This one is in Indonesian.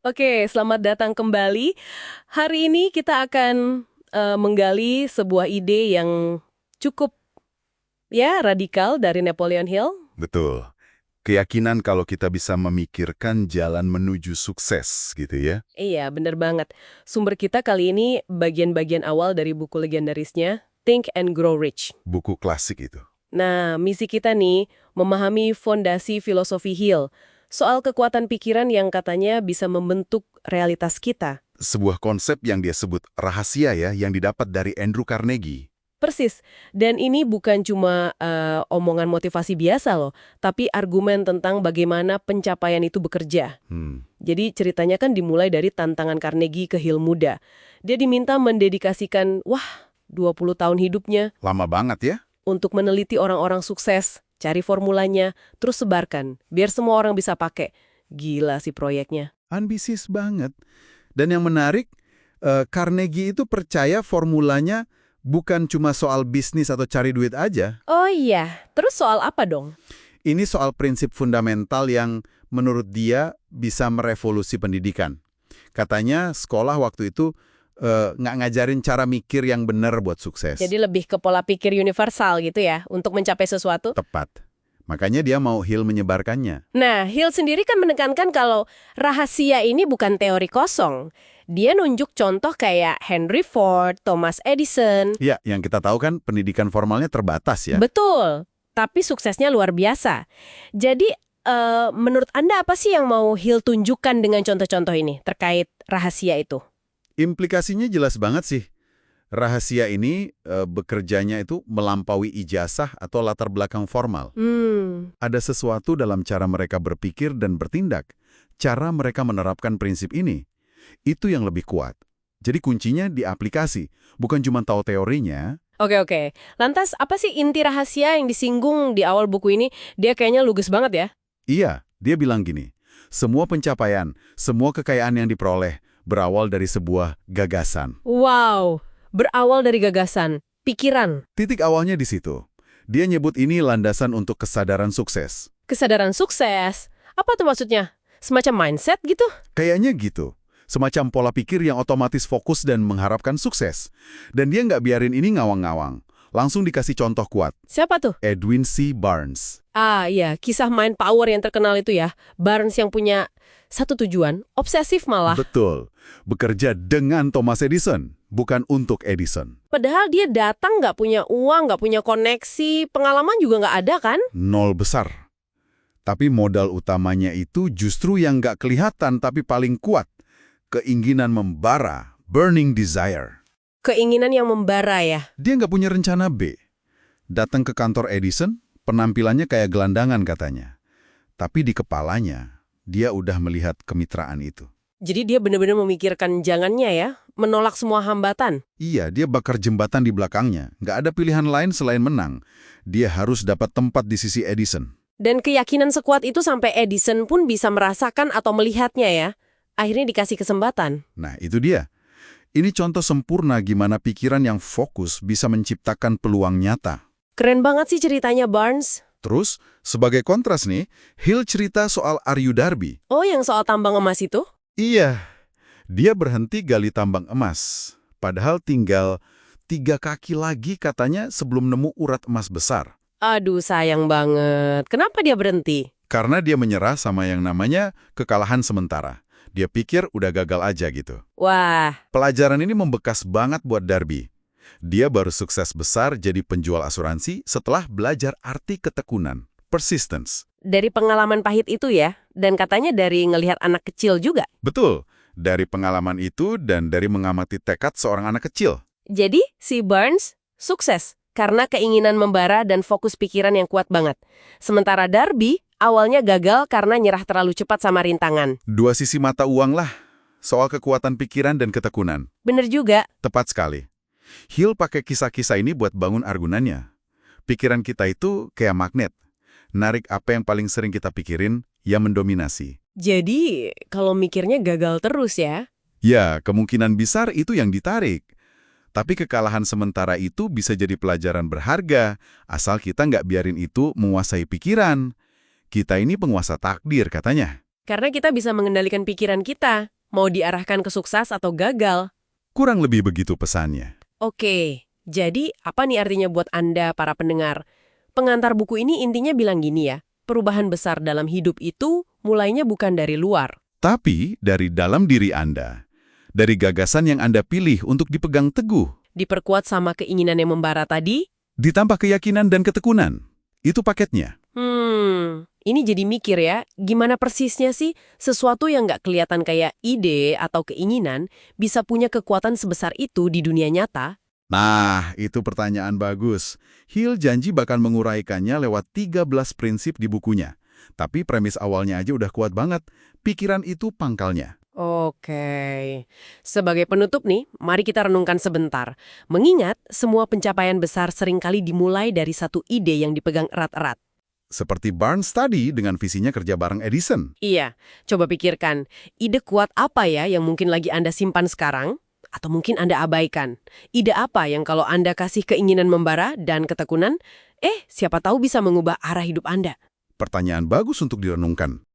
Oke, selamat datang kembali. Hari ini kita akan menggali sebuah ide yang cukup radikal dari Napoleon Hill. Betul. Keyakinan kalau kita bisa memikirkan jalan menuju sukses gitu ya. Iya, bener banget. Sumber kita kali ini bagian-bagian awal dari buku legendarisnya Think and Grow Rich. Buku klasik itu. Nah, misi kita nih memahami fondasi filosofi Hill soal kekuatan pikiran yang katanya bisa membentuk realitas kita. Sebuah konsep yang dia sebut rahasia ya, yang didapat dari Andrew Carnegie. Persis. Dan ini bukan cuma omongan motivasi biasa loh, tapi argumen tentang bagaimana pencapaian itu bekerja. Jadi ceritanya kan dimulai dari tantangan Carnegie ke Hill muda. Dia diminta mendedikasikan, 20 tahun hidupnya Lama banget ya. untuk meneliti orang-orang sukses, cari formulanya, terus sebarkan, biar semua orang bisa pakai. Gila sih proyeknya. Ambisius banget. Dan yang menarik, Carnegie itu percaya formulanya bukan cuma soal bisnis atau cari duit aja. Oh iya, terus soal apa dong? Ini soal prinsip fundamental yang menurut dia bisa merevolusi pendidikan. Katanya sekolah waktu itu nggak ngajarin cara mikir yang benar buat sukses. Jadi lebih ke pola pikir universal gitu ya, untuk mencapai sesuatu? Tepat. Makanya dia mau Hill menyebarkannya. Nah, Hill sendiri kan menekankan kalau rahasia ini bukan teori kosong. Dia nunjuk contoh kayak Henry Ford, Thomas Edison. Ya, yang kita tahu kan pendidikan formalnya terbatas ya. Betul, tapi suksesnya luar biasa. Jadi, menurut Anda apa sih yang mau Hill tunjukkan dengan contoh-contoh ini terkait rahasia itu? Implikasinya jelas banget sih. Rahasia ini bekerjanya itu melampaui ijazah atau latar belakang formal. Ada sesuatu dalam cara mereka berpikir dan bertindak. Cara mereka menerapkan prinsip ini. Itu yang lebih kuat. Jadi kuncinya di aplikasi, bukan cuma tahu teorinya. Oke. Lantas, apa sih inti rahasia yang disinggung di awal buku ini? Dia kayaknya lugas banget ya. Iya, dia bilang gini, semua pencapaian, semua kekayaan yang diperoleh berawal dari sebuah gagasan. Wow, berawal dari gagasan, pikiran. Titik awalnya di situ. Dia nyebut ini landasan untuk kesadaran sukses. Kesadaran sukses? Apa tuh maksudnya? Semacam mindset gitu? Kayaknya gitu. Semacam pola pikir yang otomatis fokus dan mengharapkan sukses. Dan dia nggak biarin ini ngawang-ngawang. Langsung dikasih contoh kuat. Siapa tuh? Edwin C. Barnes. Ah iya, kisah mind power yang terkenal itu ya. Barnes yang punya satu tujuan, obsesif malah. Betul. Bekerja dengan Thomas Edison, bukan untuk Edison. Padahal dia datang nggak punya uang, nggak punya koneksi, pengalaman juga nggak ada kan? Nol besar. Tapi modal utamanya itu justru yang nggak kelihatan tapi paling kuat. Keinginan membara, burning desire. Keinginan yang membara ya. Dia nggak punya rencana B. Datang ke kantor Edison, penampilannya kayak gelandangan katanya. Tapi di kepalanya, dia udah melihat kemitraan itu. Jadi dia benar-benar memikirkan jangannya ya, menolak semua hambatan. Iya, dia bakar jembatan di belakangnya. Nggak ada pilihan lain selain menang. Dia harus dapat tempat di sisi Edison. Dan keyakinan sekuat itu sampai Edison pun bisa merasakan atau melihatnya ya. Akhirnya dikasih kesempatan. Nah, itu dia. Ini contoh sempurna gimana pikiran yang fokus bisa menciptakan peluang nyata. Keren banget sih ceritanya Barnes. Terus, sebagai kontras nih, Hill cerita soal Aryu Darby. Oh, yang soal tambang emas itu? Iya, dia berhenti gali tambang emas. Padahal tinggal 3 kaki lagi katanya sebelum nemu urat emas besar. Aduh, sayang banget. Kenapa dia berhenti? Karena dia menyerah sama yang namanya kekalahan sementara. Dia pikir udah gagal aja gitu. Wah, Pelajaran ini membekas banget buat Darby. Dia baru sukses besar jadi penjual asuransi setelah belajar arti ketekunan, persistence. dari pengalaman pahit itu ya. Dan katanya dari ngelihat anak kecil juga. Betul, dari pengalaman itu dan dari mengamati tekad seorang anak kecil. Jadi, si Barnes sukses karena keinginan membara dan fokus pikiran yang kuat banget. Sementara Darby awalnya gagal karena nyerah terlalu cepat sama rintangan. Dua sisi mata uang lah, soal kekuatan pikiran dan ketekunan. Bener juga. Tepat sekali. Hill pakai kisah-kisah ini buat bangun argumennya. Pikiran kita itu kayak magnet. Narik apa yang paling sering kita pikirin, yang mendominasi. Jadi, kalau mikirnya gagal terus ya. Ya, kemungkinan besar itu yang ditarik. Tapi kekalahan sementara itu bisa jadi pelajaran berharga, asal kita nggak biarin itu menguasai pikiran. Kita ini penguasa takdir katanya. karena kita bisa mengendalikan pikiran kita, mau diarahkan ke sukses atau gagal. Kurang lebih begitu pesannya. Oke, jadi apa nih artinya buat Anda, para pendengar? Pengantar buku ini intinya bilang gini ya, perubahan besar dalam hidup itu mulainya bukan dari luar. Tapi dari dalam diri Anda, dari gagasan yang Anda pilih untuk dipegang teguh, Diperkuat sama keinginan yang membara tadi? ditambah keyakinan dan ketekunan. Itu paketnya. Ini jadi mikir ya, gimana persisnya sih sesuatu yang nggak kelihatan kayak ide atau keinginan bisa punya kekuatan sebesar itu di dunia nyata? Nah, itu pertanyaan bagus. Hill janji bakal menguraikannya lewat 13 prinsip di bukunya. Tapi premis awalnya aja udah kuat banget. Pikiran itu pangkalnya. Oke. Sebagai penutup nih, mari kita renungkan sebentar. Mengingat semua pencapaian besar seringkali dimulai dari satu ide yang dipegang erat-erat. Seperti Barnes tadi dengan visinya kerja bareng Edison. Iya, coba pikirkan, ide kuat apa ya yang mungkin lagi Anda simpan sekarang? Atau mungkin Anda abaikan? Ide apa yang kalau Anda kasih keinginan membara dan ketekunan, siapa tahu bisa mengubah arah hidup Anda? Pertanyaan bagus untuk direnungkan.